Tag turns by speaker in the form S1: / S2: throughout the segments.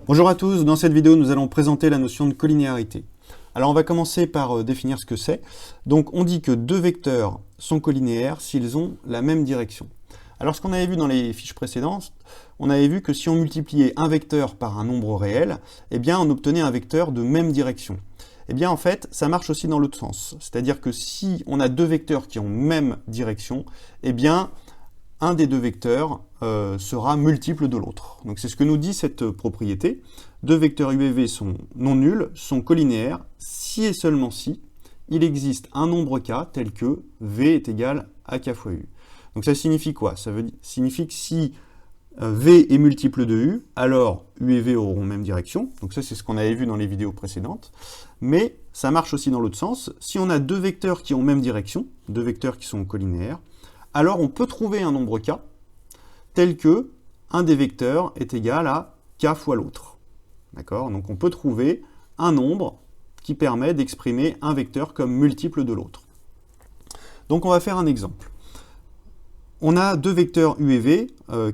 S1: Bonjour à tous, dans cette vidéo nous allons présenter la notion de collinéarité. Alors on va commencer par définir ce que c'est. Donc on dit que deux vecteurs sont collinéaires s'ils ont la même direction. Alors ce qu'on avait vu dans les fiches précédentes, on avait vu que si on multipliait un vecteur par un nombre réel, eh bien on obtenait un vecteur de même direction. Eh bien en fait ça marche aussi dans l'autre sens. C'est-à-dire que si on a deux vecteurs qui ont même direction, eh bien un des deux vecteurs sera multiple de l'autre. Donc c'est ce que nous dit cette propriété. Deux vecteurs u et v sont non nuls, sont collinéaires, si et seulement si il existe un nombre k tel que v est égal à k fois u. Donc ça signifie quoi? Ça signifie que si v est multiple de u, alors u et v auront même direction. Donc ça c'est ce qu'on avait vu dans les vidéos précédentes. Mais ça marche aussi dans l'autre sens. Si on a deux vecteurs qui ont même direction, deux vecteurs qui sont collinéaires, alors on peut trouver un nombre k tel que un des vecteurs est égal à k fois l'autre. D'accord? Donc on peut trouver un nombre qui permet d'exprimer un vecteur comme multiple de l'autre. Donc on va faire un exemple. On a deux vecteurs u et v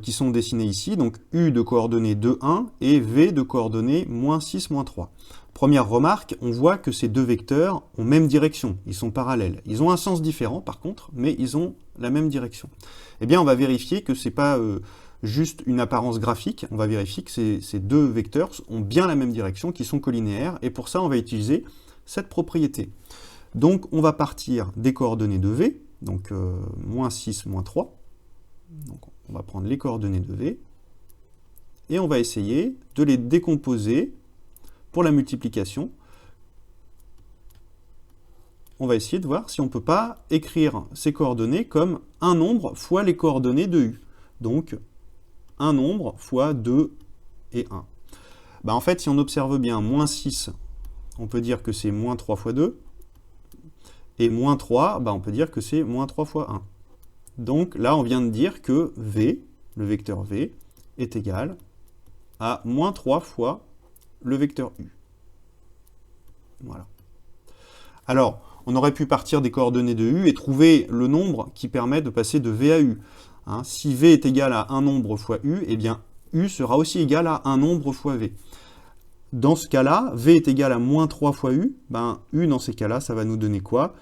S1: qui sont dessinés ici, donc u de coordonnées 2, 1 et v de coordonnées moins 6, moins 3. Première remarque, on voit que ces deux vecteurs ont même direction, ils sont parallèles. Ils ont un sens différent par contre, mais ils ont la même direction. Eh bien on va vérifier que ce n'est pas juste une apparence graphique, on va vérifier que ces deux vecteurs ont bien la même direction, qui sont collinéaires, et pour ça on va utiliser cette propriété. Donc on va partir des coordonnées de v, donc moins 6, moins 3. Donc on va prendre les coordonnées de v, et on va essayer de les décomposer pour la multiplication. On va essayer de voir si on ne peut pas écrire ces coordonnées comme un nombre fois les coordonnées de u. Donc, un nombre fois 2 et 1. En fait, si on observe bien, moins 6, on peut dire que c'est moins 3 fois 2. Et moins 3, on peut dire que c'est moins 3 fois 1. Donc là, on vient de dire que v, le vecteur v, est égal à moins 3 fois le vecteur u. Voilà. Alors, on aurait pu partir des coordonnées de u et trouver le nombre qui permet de passer de v à u. Si v est égal à un nombre fois u, eh bien u sera aussi égal à un nombre fois v. Dans ce cas-là, v est égal à moins 3 fois u. U, dans ces cas-là, ça va nous donner quoi?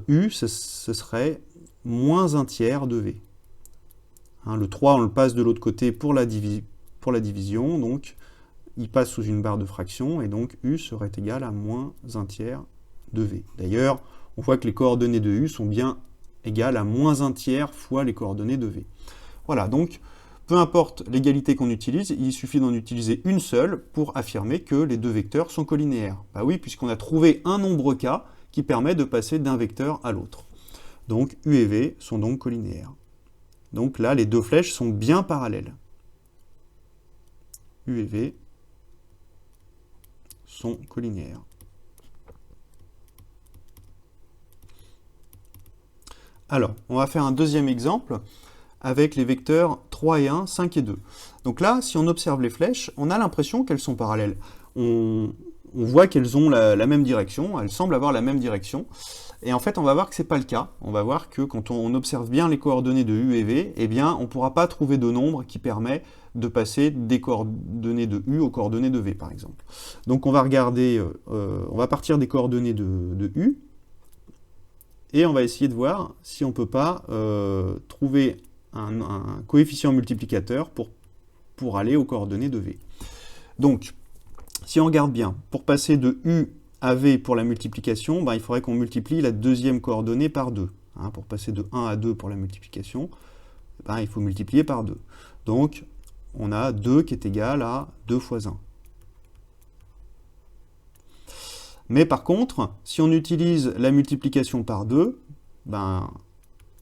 S1: U, ce serait moins un tiers de v. Le 3, on le passe de l'autre côté pour la division, donc il passe sous une barre de fraction, et donc u serait égal à moins un tiers de v. D'ailleurs, on voit que les coordonnées de u sont bien égales à moins un tiers fois les coordonnées de v. Voilà, donc peu importe l'égalité qu'on utilise, il suffit d'en utiliser une seule pour affirmer que les deux vecteurs sont collinéaires. Oui, puisqu'on a trouvé un nombre k qui permet de passer d'un vecteur à l'autre. Donc u et v sont donc collinéaires. Donc là, les deux flèches sont bien parallèles. U et v sont collinéaires. Alors, on va faire un deuxième exemple avec les vecteurs 3 et 1, 5 et 2. Donc là, si on observe les flèches, on a l'impression qu'elles sont parallèles. On voit qu'elles ont la même direction, elles semblent avoir la même direction. Et en fait, on va voir que ce n'est pas le cas. On va voir que quand on observe bien les coordonnées de u et v, eh bien, on ne pourra pas trouver de nombre qui permet de passer des coordonnées de u aux coordonnées de v, par exemple. Donc on va regarder, on va partir des coordonnées de u, et on va essayer de voir si on ne peut pas trouver un coefficient multiplicateur pour aller aux coordonnées de v. Donc, si on regarde bien, pour passer de u à v pour la multiplication, il faudrait qu'on multiplie la deuxième coordonnée par 2. Pour passer de 1 à 2 pour la multiplication, il faut multiplier par 2. Donc, on a 2 qui est égal à 2 fois 1. Mais par contre, si on utilise la multiplication par 2,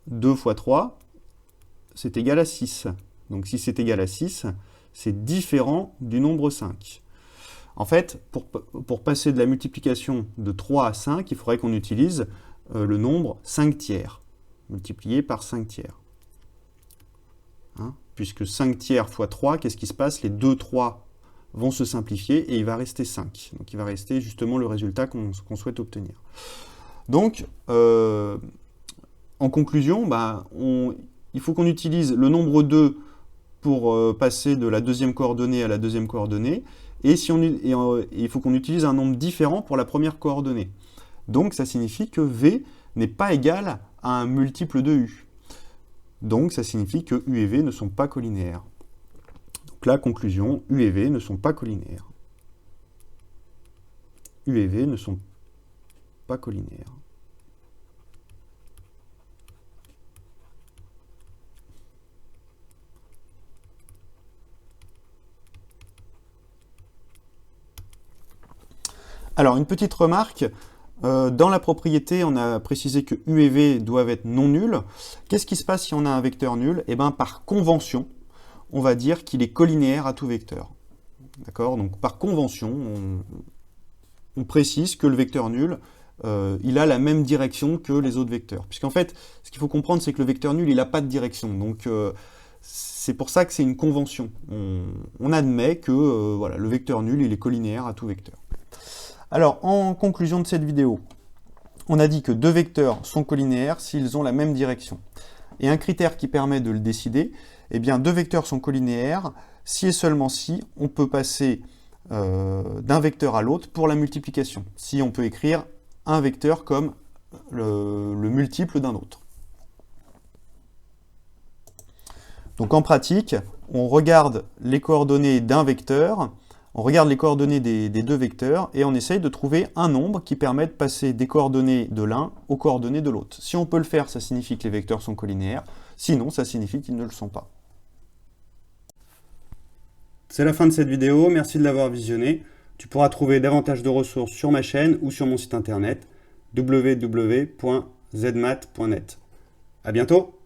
S1: 2 fois 3, c'est égal à 6. Donc si c'est égal à 6, c'est différent du nombre 5. En fait, pour passer de la multiplication de 3 à 5, il faudrait qu'on utilise le nombre 5 tiers, multiplié par 5 tiers. Puisque 5 tiers fois 3, qu'est-ce qui se passe? Les deux 3 vont se simplifier et il va rester 5. Donc il va rester justement le résultat qu'on souhaite obtenir. Donc, en conclusion, il faut qu'on utilise le nombre 2 pour passer de la deuxième coordonnée à la deuxième coordonnée, et il faut qu'on utilise un nombre différent pour la première coordonnée. Donc ça signifie que V n'est pas égal à un multiple de U. Donc ça signifie que U et V ne sont pas colinéaires. Donc la conclusion, U et V ne sont pas colinéaires. U et V ne sont pas colinéaires. Alors, une petite remarque, dans la propriété, on a précisé que U et V doivent être non nuls. Qu'est-ce qui se passe si on a un vecteur nul? Eh bien, par convention, on va dire qu'il est colinéaire à tout vecteur. D'accord? Donc, par convention, on précise que le vecteur nul, il a la même direction que les autres vecteurs. Puisqu'en fait, ce qu'il faut comprendre, c'est que le vecteur nul, il n'a pas de direction. Donc, c'est pour ça que c'est une convention. On admet que voilà, le vecteur nul, il est colinéaire à tout vecteur. Alors, en conclusion de cette vidéo, on a dit que deux vecteurs sont colinéaires s'ils ont la même direction. Et un critère qui permet de le décider, eh bien, deux vecteurs sont colinéaires si et seulement si on peut passer d'un vecteur à l'autre pour la multiplication. Si on peut écrire un vecteur comme le multiple d'un autre. Donc en pratique, on regarde les coordonnées d'un vecteur, on regarde les coordonnées des deux vecteurs et on essaye de trouver un nombre qui permet de passer des coordonnées de l'un aux coordonnées de l'autre. Si on peut le faire, ça signifie que les vecteurs sont colinéaires, sinon ça signifie qu'ils ne le sont pas. C'est la fin de cette vidéo, merci de l'avoir visionnée. Tu pourras trouver davantage de ressources sur ma chaîne ou sur mon site internet www.zmath.net. À bientôt!